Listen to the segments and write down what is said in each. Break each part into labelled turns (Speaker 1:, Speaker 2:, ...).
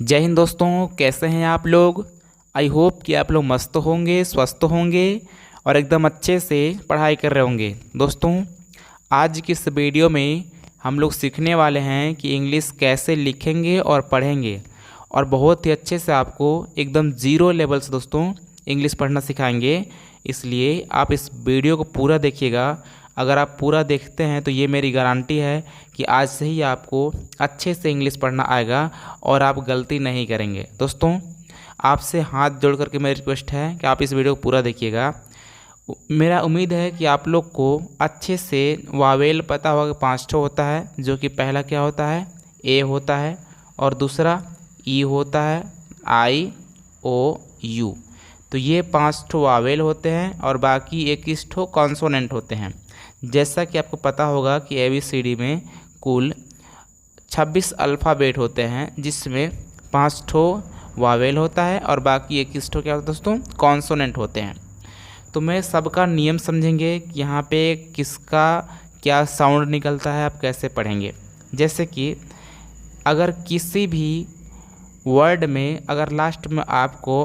Speaker 1: जय हिंद दोस्तों, कैसे हैं आप लोग। आई होप कि आप लोग मस्त होंगे, स्वस्थ होंगे और एकदम अच्छे से पढ़ाई कर रहे होंगे। दोस्तों, आज की इस वीडियो में हम लोग सीखने वाले हैं कि इंग्लिश कैसे लिखेंगे और पढ़ेंगे, और बहुत ही अच्छे से आपको एकदम ज़ीरो लेवल से दोस्तों इंग्लिश पढ़ना सिखाएंगे। इसलिए आप इस वीडियो को पूरा देखिएगा। अगर आप पूरा देखते हैं तो ये मेरी गारंटी है कि आज से ही आपको अच्छे से इंग्लिश पढ़ना आएगा और आप गलती नहीं करेंगे। दोस्तों, आपसे हाथ जोड़ करके मेरी रिक्वेस्ट है कि आप इस वीडियो को पूरा देखिएगा। मेरा उम्मीद है कि आप लोग को अच्छे से वावेल पता होगा कि 5 ठो होता है, जो कि पहला क्या होता है, ए होता है, और दूसरा ई होता है, आई ओ यू। तो ये 5 ठो वावेल होते हैं और बाकी 21 ठो कॉन्सोनेंट होते हैं। जैसा कि आपको पता होगा कि ABCD में कुल 26 अल्फ़ाबेट होते हैं, जिसमें 5 ठो वावेल होता है और बाकी 21 ठो क्या होता है दोस्तों, कॉन्सोनेंट होते हैं। तो मैं सबका नियम समझेंगे कि यहाँ पे किसका क्या साउंड निकलता है, आप कैसे पढ़ेंगे। जैसे कि अगर किसी भी वर्ड में अगर लास्ट में आपको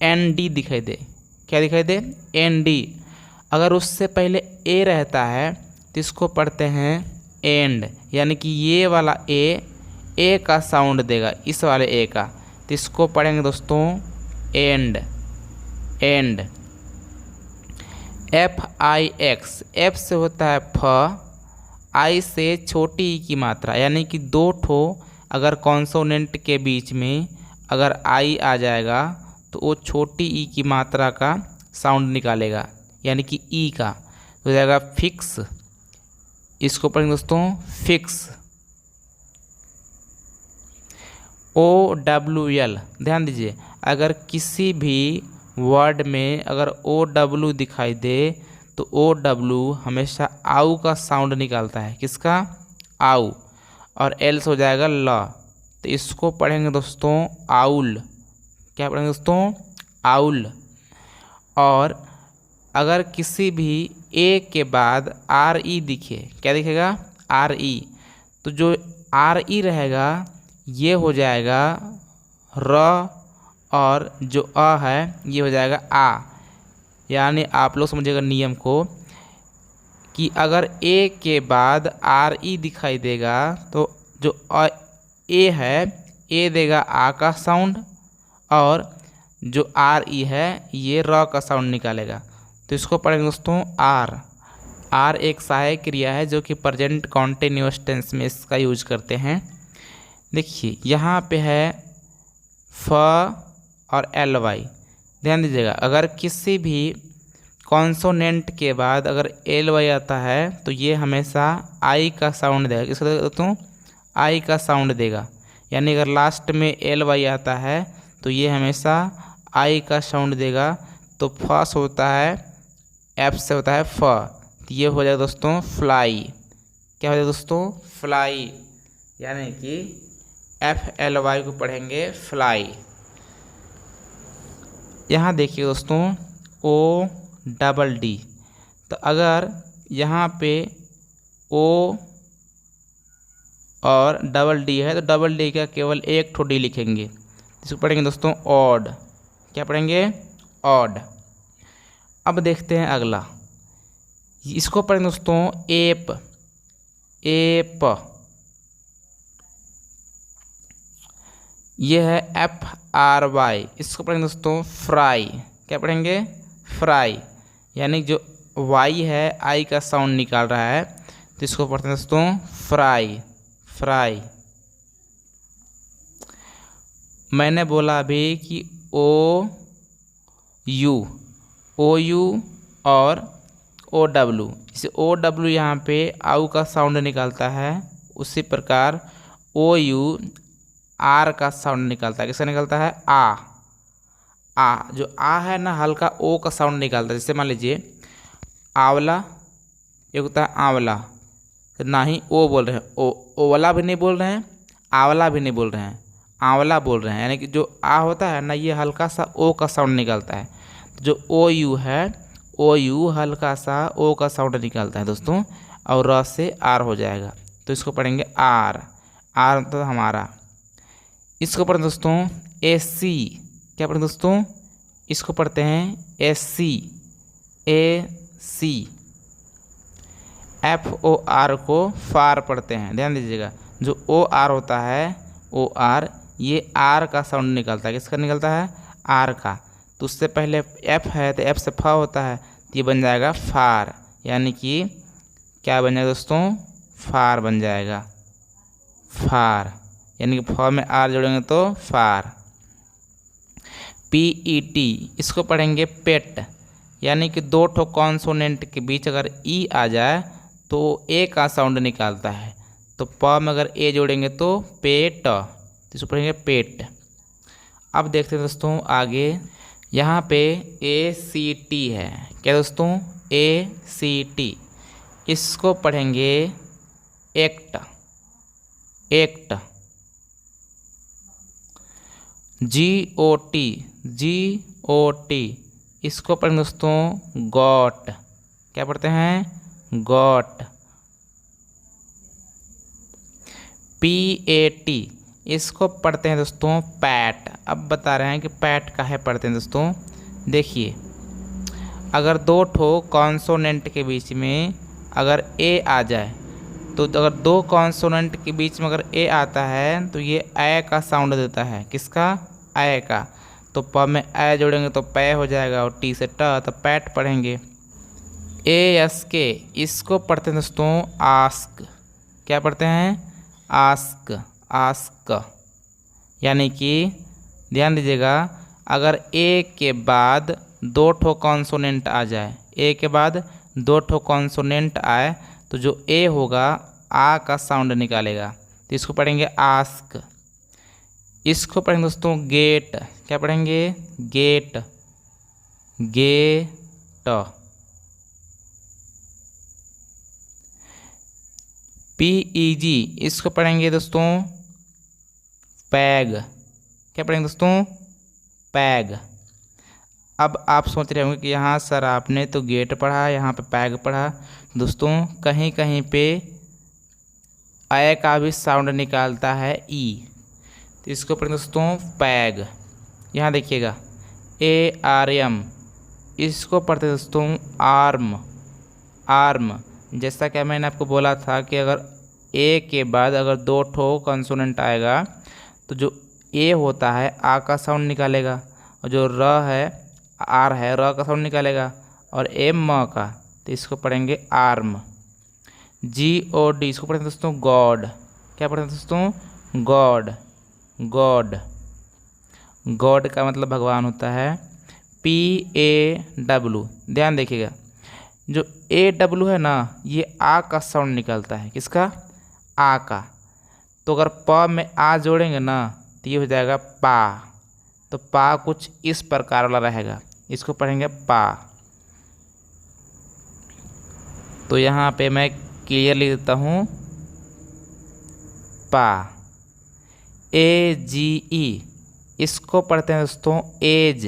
Speaker 1: ND दिखाई दे, क्या दिखाई दे, ND, अगर उससे पहले ए रहता है तो इसको पढ़ते हैं एंड, यानी कि ये वाला ए का साउंड देगा, इस वाले ए का, तो इसको पढ़ेंगे दोस्तों एंड। एंड FIX, एफ से होता है फ, आई से छोटी ई की मात्रा, यानी कि 2 ठो अगर कॉन्सोनेंट के बीच में अगर आई आ जाएगा तो वो छोटी ई की मात्रा का साउंड निकालेगा, यानी कि ई का हो जाएगा फिक्स। इसको पढ़ेंगे दोस्तों फिक्स। OWL, ध्यान दीजिए, अगर किसी भी वर्ड में अगर OW दिखाई दे तो OW हमेशा आउ का साउंड निकालता है, किसका, आउ, और एल से हो जाएगा ल। तो इसको पढ़ेंगे दोस्तों आउल। क्या पढ़ेंगे दोस्तों, आउल। और अगर किसी भी ए के बाद RE दिखे, क्या दिखेगा, RE, तो जो RE रहेगा ये हो जाएगा र, और जो अ है ये हो जाएगा आ। यानी आप लोग समझिएगा नियम को कि अगर ए के बाद RE दिखाई देगा तो जो ए है ए देगा आ का साउंड, और जो RE है ये र का साउंड निकालेगा। तो इसको पढ़ेंगे दोस्तों आर एक सहायक क्रिया है जो कि प्रेजेंट कॉन्टिन्यूअस टेंस में इसका यूज करते हैं। देखिए यहाँ पे है फ और LY, ध्यान दीजिएगा, अगर किसी भी कॉन्सोनेंट के बाद अगर LY आता है तो ये हमेशा आई का साउंड देगा। किसको देगा दोस्तों, आई का साउंड देगा। यानी अगर लास्ट में LY आता है तो ये हमेशा आई का साउंड देगा। तो फर्स्ट होता है एफ से होता है फ, तो ये हो जाएगा दोस्तों फ्लाई। क्या हो जाएगा दोस्तों, फ्लाई, यानी कि FLY को पढ़ेंगे फ्लाई। यहाँ देखिए दोस्तों ODD, तो अगर यहाँ पे O और DD है तो DD का केवल एक ठो डी लिखेंगे, इसको पढ़ेंगे दोस्तों ऑड। क्या पढ़ेंगे, ऑड। अब देखते हैं अगला, इसको पढ़ेंगे दोस्तों एप। एप ये है FRY, इसको पढ़ेंगे दोस्तों फ्राई। क्या पढ़ेंगे, फ्राई, यानी जो वाई है आई का साउंड निकाल रहा है, तो इसको पढ़ते हैं दोस्तों फ्राई। फ्राई। मैंने बोला अभी कि OU और OW, इसे OW यहाँ पे आउ का साउंड निकालता है, उसी प्रकार OU आर का साउंड निकालता है। किसका निकालता है, आ जो आ है ना हल्का ओ का साउंड निकालता है। जैसे मान लीजिए आंवला, एक होता है आंवला, तो ना ही ओ बोल रहे हैं, ओ वाला भी नहीं बोल रहे हैं, आंवला भी नहीं बोल रहे हैं, आंवला बोल रहे हैं। यानी कि जो आ होता है ना ये हल्का सा ओ का साउंड निकालता है। जो OU है, OU हल्का सा ओ का साउंड निकालता है दोस्तों, और र से आर हो जाएगा। तो इसको पढ़ेंगे आर। आर मतलब हमारा। इसको पढ़ते हैं दोस्तों AC। क्या पढ़ते हैं दोस्तों? इसको पढ़ते हैं AC। AC। FOR को फार पढ़ते हैं, ध्यान दीजिएगा। जो OR होता है, OR, ये R का साउंड निकलता है। किसका निकलता है? R का। तो उससे पहले F है तो F से फ होता है, तो ये बन जाएगा फार। यानी कि क्या बन जाएगा दोस्तों? फार बन जाएगा, फार। यानी कि फ में R जोड़ेंगे तो फार। PET, इसको पढ़ेंगे पेट। यानी कि दो ठो कॉन्सोनेंट के बीच अगर ई आ जाए तो ए का साउंड निकालता है। तो प में अगर ए जोड़ेंगे तो पेट, तो इसको पढ़ेंगे पेट। अब देखते हैं दोस्तों आगे, यहाँ पे ACT है। क्या दोस्तों? ACT। इसको पढ़ेंगे एक्ट। एक्ट। GOT। GOT, इसको पढ़ेंगे दोस्तों गॉट। क्या पढ़ते हैं? गॉट। PAT, इसको पढ़ते हैं दोस्तों पैट। अब बता रहे हैं कि पैट काहे पढ़ते हैं दोस्तों। देखिए, अगर दो ठो कॉन्सोनेंट के बीच में अगर ए आ जाए, तो अगर दो कॉन्सोनेंट के बीच में अगर ए आता है तो ये ए का साउंड देता है। किसका? ए का। तो प में ए जोड़ेंगे तो पै हो जाएगा, और टी से ट, तो पैट पढ़ेंगे। ASK, इसको पढ़ते हैं दोस्तों आस्क। क्या पढ़ते हैं? आस्क। आस्क। यानी कि ध्यान दीजिएगा, अगर ए के बाद दो ठो कॉन्सोनेंट आ जाए, ए के बाद दो ठो कॉन्सोनेंट आए, तो जो ए होगा आ का साउंड निकालेगा। तो इसको पढ़ेंगे आस्क। इसको पढ़ेंगे दोस्तों गेट। क्या पढ़ेंगे? गेट। गेट। PEG, इसको पढ़ेंगे दोस्तों पैग। क्या पढ़ेंगे दोस्तों? पैग। अब आप सोच रहे होंगे कि यहाँ सर आपने तो गेट पढ़ा, यहाँ पे पैग पढ़ा। दोस्तों कहीं कहीं पे ए का भी साउंड निकालता है ई, तो इसको पढ़ेंगे दोस्तों पैग। यहाँ देखिएगा ARM, इसको पढ़ते हैं दोस्तों आर्म। आर्म। जैसा कि मैंने आपको बोला था कि अगर ए के बाद अगर दो ठो कंसोनेंट आएगा तो जो ए होता है आ का साउंड निकालेगा, और जो र है आर है र का साउंड निकालेगा, और एम म का, तो इसको पढ़ेंगे आर्म। GOD, इसको पढ़ते हैं दोस्तों गॉड। क्या पढ़ते हैं दोस्तों? गॉड। गॉड। गॉड का मतलब भगवान होता है। PAW, ध्यान देखिएगा, जो AW है ना, ये आ का साउंड निकालता है। किसका? आ का। तो अगर प में आ जोड़ेंगे ना तो ये हो जाएगा पा। तो पा कुछ इस प्रकार वाला रहेगा, इसको पढ़ेंगे पा। तो यहाँ पे मैं क्लियर लिख देता हूँ पा। AGE, इसको पढ़ते हैं दोस्तों एज।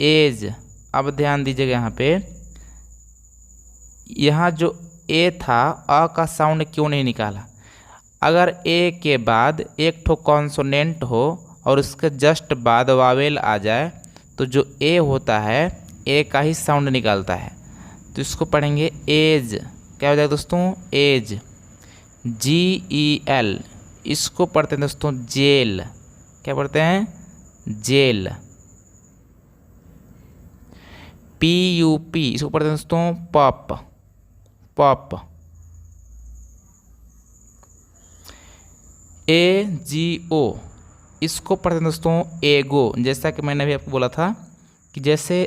Speaker 1: एज। अब ध्यान दीजिएगा, यहाँ पे यहाँ जो ए था अ का साउंड क्यों नहीं निकाला। अगर ए के बाद एक ठो कॉन्सोनेंट हो और उसके जस्ट बाद वावेल आ जाए तो जो ए होता है ए का ही साउंड निकालता है। तो इसको पढ़ेंगे एज। क्या हो जाएगा दोस्तों? एज। GEL, इसको पढ़ते हैं दोस्तों जेल। क्या पढ़ते हैं? जेल। PUP, इसको पढ़ते हैं दोस्तों पॉप। पॉप। AGO, इसको पढ़ते हैं दोस्तों एगो। जैसा कि मैंने अभी आपको बोला था कि जैसे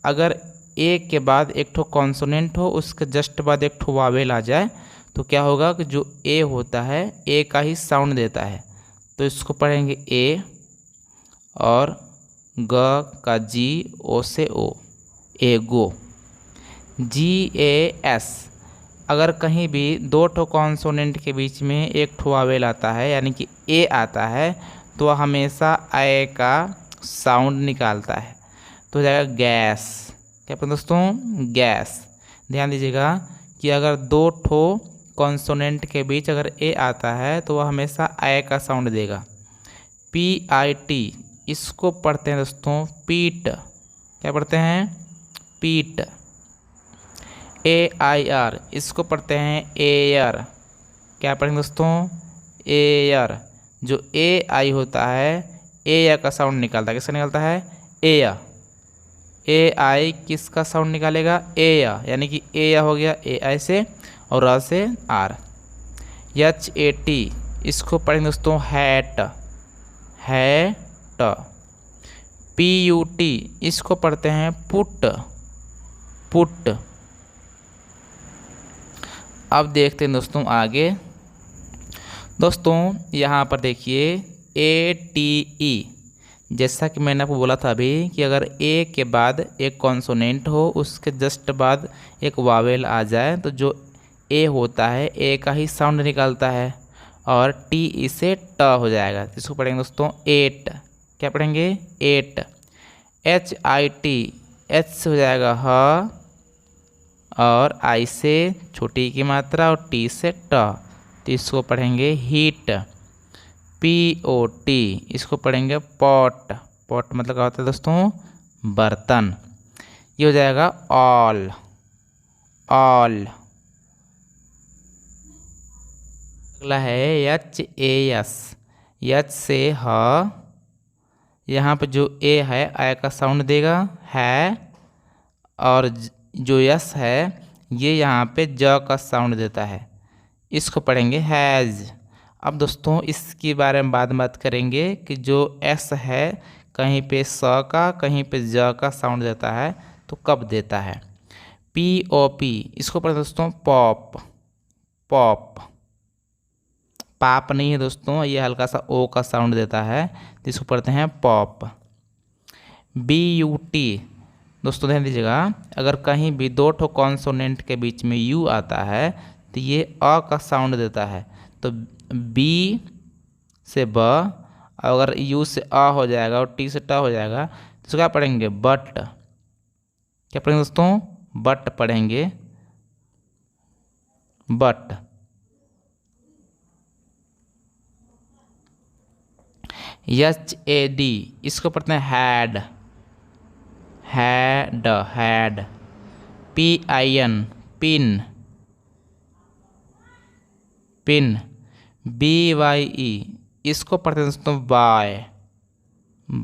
Speaker 1: अगर ए के बाद एक ठो कॉन्सोनेंट हो, उसके जस्ट बाद एक ठो वावेल आ जाए, तो क्या होगा कि जो ए होता है ए का ही साउंड देता है। तो इसको पढ़ेंगे ए, और ग का G, ओ से ओ, एगो। GAS, अगर कहीं भी दो ठो कॉन्सोनेंट के बीच में एक ठो वावेल आता है, यानी कि ए आता है, तो वह हमेशा ए का साउंड निकालता है। तो हो जाएगा गैस। क्या पढ़ते दोस्तों? गैस। ध्यान दीजिएगा कि अगर दो ठो कॉन्सोनेंट के बीच अगर ए आता है तो वह हमेशा ए का साउंड देगा। PIT इसको पढ़ते हैं दोस्तों पीट। क्या पढ़ते हैं? पीट। AIR इसको पढ़ते हैं एयर। क्या पढ़ेंगे दोस्तों? एयर। जो AI होता है एयर का साउंड निकालता है। किसका निकालता है? एयर। AI किसका साउंड निकालेगा? एयर, यानी कि एयर हो गया AI से और र से आर। HAT इसको पढ़ेंगे दोस्तों हैट। हैट। PUT इसको पढ़ते हैं पुट। पुट। अब देखते हैं दोस्तों आगे। दोस्तों यहाँ पर देखिए ATE, जैसा कि मैंने आपको बोला था अभी कि अगर ए के बाद एक कॉन्सोनेंट हो, उसके जस्ट बाद एक वावेल आ जाए, तो जो ए होता है ए का ही साउंड निकालता है और टी इसे ट हो जाएगा। इसको पढ़ेंगे दोस्तों एट। क्या पढ़ेंगे? एट। HIT एच से हो जाएगा ह और आई से छोटी की मात्रा और टी से ट, तो इसको पढ़ेंगे हीट। POT इसको पढ़ेंगे पॉट। पॉट मतलब क्या होता है दोस्तों? बर्तन। ये हो जाएगा ऑल। ऑल। अगला है HAS। एच से ह, यहाँ पे जो ए है आय का साउंड देगा है, और जो यस है ये यहाँ पे ज का साउंड देता है। इसको पढ़ेंगे हैज़। अब दोस्तों इसके बारे में बाद में बात करेंगे कि जो एस है कहीं पे स का कहीं पे ज का साउंड देता है तो कब देता है। POP इसको पढ़ते दोस्तों पॉप। पॉप। पाप नहीं है दोस्तों, ये हल्का सा ओ का साउंड देता है, तो इसको पढ़ते हैं पॉप। BUT दोस्तों ध्यान दीजिएगा, अगर कहीं भी दो ठो कॉन्सोनेंट के बीच में यू आता है तो ये अ का साउंड देता है। तो बी से ब, अगर यू से अ हो जाएगा और टी से ट हो जाएगा तो इसको क्या पढ़ेंगे? बट। क्या पढ़ेंगे दोस्तों? बट पढ़ेंगे। बट। HAD इसको पढ़ते हैं had. Had. Had. PIN pin. Pin. BYE इसको पढ़ते हैं दोस्तों bye.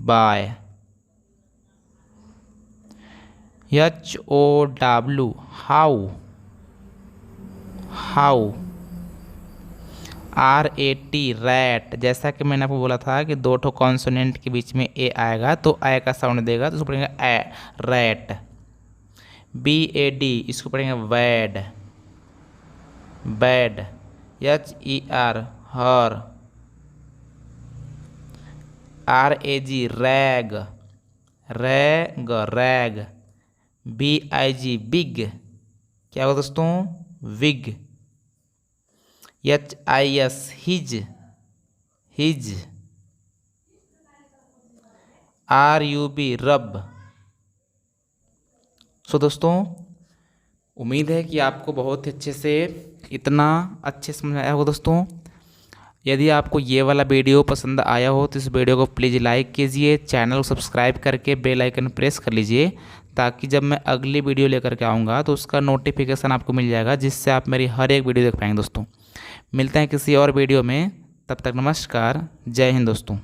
Speaker 1: Bye. HOW how. How. RAT rat, जैसा कि मैंने आपको बोला था कि दो ठो कॉन्सोनेंट के बीच में ए आएगा तो आय का साउंड देगा, तो इसको पढ़ेंगे ए रैट। BAD इसको पढ़ेंगे bad. Bad. HER her. RAG rag. Rag. Rag. BIG big. क्या होगा दोस्तों? Big. HIS his. His. RUB rub. सो दोस्तों उम्मीद है कि आपको बहुत अच्छे से इतना अच्छे समझ आया होगा। दोस्तों यदि आपको ये वाला वीडियो पसंद आया हो तो इस वीडियो को प्लीज़ लाइक कीजिए, चैनल को सब्सक्राइब करके बेल आइकन प्रेस कर लीजिए, ताकि जब मैं अगली वीडियो लेकर के आऊँगा तो उसका नोटिफिकेशन आपको मिल जाएगा, जिससे आप मेरी हर एक वीडियो देख पाएंगे। दोस्तों मिलते हैं किसी और वीडियो में, तब तक नमस्कार, जय हिंद दोस्तों।